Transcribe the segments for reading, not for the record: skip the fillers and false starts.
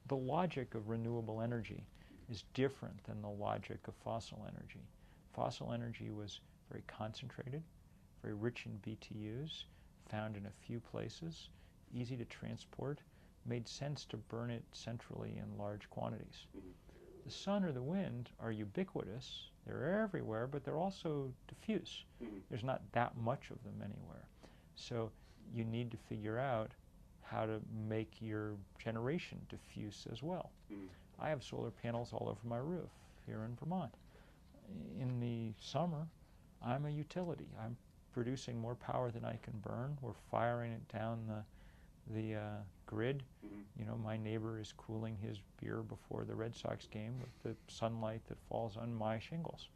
the logic of renewable energy is different than the logic of fossil energy. Fossil energy was very concentrated, very rich in BTUs, found in a few places, easy to transport, made sense to burn it centrally in large quantities. The sun or the wind are ubiquitous, they're everywhere, but they're also diffuse. There's not that much of them anywhere. So you need to figure out how to make your generation diffuse as well. I have solar panels all over my roof here in Vermont. In the summer, I'm a utility. I'm producing more power than I can burn. We're firing it down the grid. You know, my neighbor is cooling his beer before the Red Sox game with the sunlight that falls on my shingles.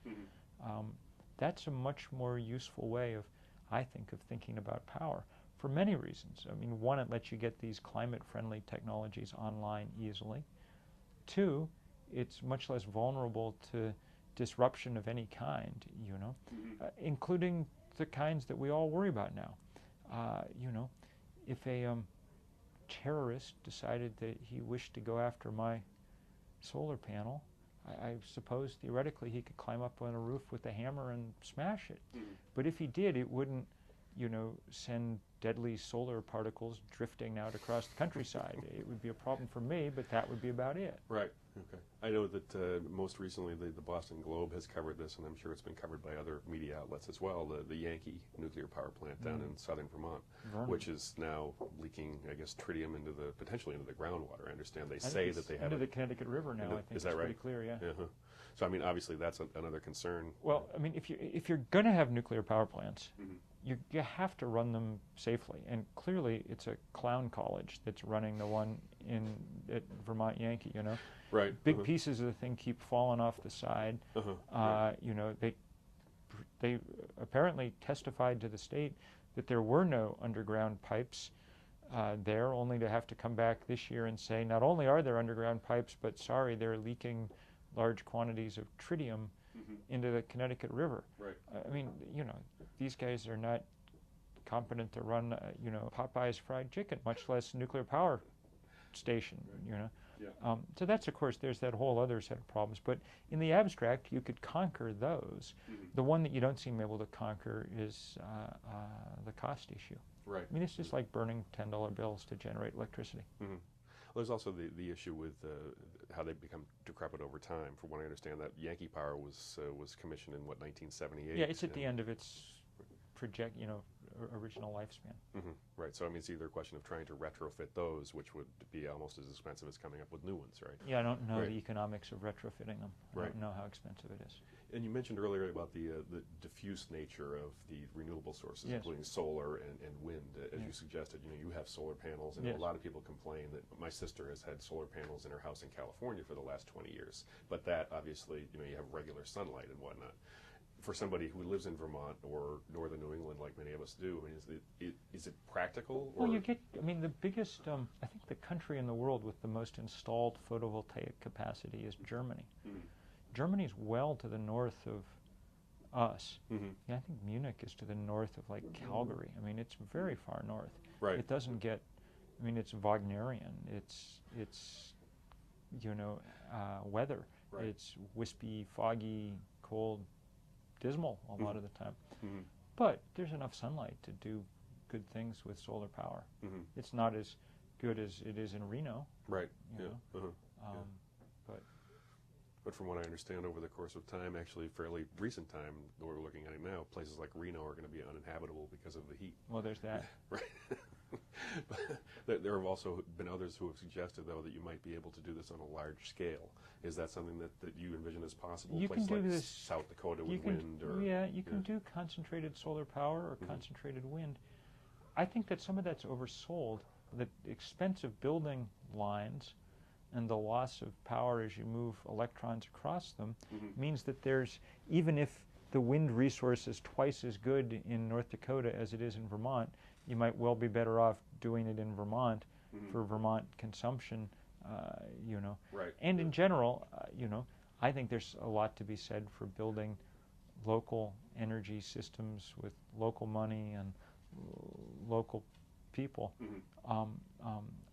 That's a much more useful way of, I think, of thinking about power for many reasons. I mean, one, it lets you get these climate-friendly technologies online easily. Two, it's much less vulnerable to disruption of any kind, you know, including the kinds that we all worry about now. You know, if a terrorist decided that he wished to go after my solar panel, I suppose theoretically he could climb up on a roof with a hammer and smash it. But if he did, it wouldn't, you know, send deadly solar particles drifting out across the countryside. It would be a problem for me, but that would be about it. Right. Okay. I know that most recently the Boston Globe has covered this, and I'm sure it's been covered by other media outlets as well, the Yankee nuclear power plant down in southern Vermont, which is now leaking, I guess, tritium potentially into the groundwater. I understand they say that they have into the Connecticut River now. I think is that right? Pretty clear, yeah. So I mean, obviously that's another concern. Well, I mean, if you're going to have nuclear power plants, you have to run them safely, and clearly it's a clown college that's running the one at Vermont Yankee. You know, right? Big pieces of the thing keep falling off the side. You know, they apparently testified to the state that there were no underground pipes there, only to have to come back this year and say not only are there underground pipes, but sorry, they're leaking large quantities of tritium into the Connecticut River. Right. I mean, you know, these guys are not competent to run, you know, Popeye's fried chicken, much less nuclear power station, you know. Yeah. So that's, of course, there's that whole other set of problems. But in the abstract, you could conquer those. The one that you don't seem able to conquer is the cost issue. Right. I mean, it's just like burning $10 bills to generate electricity. Well, there's also the issue with how they become decrepit over time. From what I understand, that Yankee Power was commissioned in what, 1978? Yeah, it's at the end of its original lifespan. Right. So I mean, it's either a question of trying to retrofit those, which would be almost as expensive as coming up with new ones, right? Yeah, I don't know the economics of retrofitting them. I don't know how expensive it is. And you mentioned earlier about the diffuse nature of the renewable sources, including solar and wind. As you suggested, you know, you have solar panels, and a lot of people complain that my sister has had solar panels in her house in California for the last 20 years. But that obviously, you know, you have regular sunlight and whatnot. For somebody who lives in Vermont or northern New England, like many of us do, I mean, is it practical? Or? Well, you get, I mean, the biggest, I think the country in the world with the most installed photovoltaic capacity is Germany. Germany's well to the north of us. Yeah, I think Munich is to the north of like Calgary. I mean, it's very far north. Right. It doesn't get, I mean, it's Wagnerian. It's you know, weather. Right. It's wispy, foggy, cold, dismal a lot of the time. But there's enough sunlight to do good things with solar power. It's not as good as it is in Reno. Right. You know? But from what I understand, over the course of time, actually fairly recent time, we're looking at it now, places like Reno are going to be uninhabitable because of the heat. Well, there's that. Right. But there have also been others who have suggested, though, that you might be able to do this on a large scale. Is that something that you envision as possible? You can do like this. South Dakota with wind? Or, you can do concentrated solar power or concentrated wind. I think that some of that's oversold. The expense of building lines and the loss of power as you move electrons across them means that there's, even if the wind resource is twice as good in North Dakota as it is in Vermont, you might well be better off doing it in Vermont for Vermont consumption, you know. Right. And in general, you know, I think there's a lot to be said for building local energy systems with local money and local people,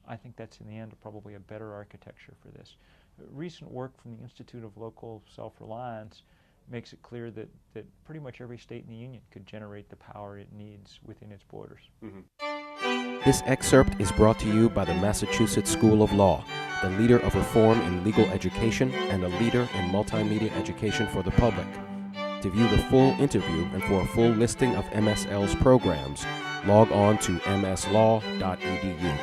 I think that's in the end probably a better architecture for this. Recent work from the Institute of Local Self-Reliance makes it clear that pretty much every state in the Union could generate the power it needs within its borders. This excerpt is brought to you by the Massachusetts School of Law, the leader of reform in legal education and a leader in multimedia education for the public. To view the full interview and for a full listing of MSL's programs, log on to mslaw.edu.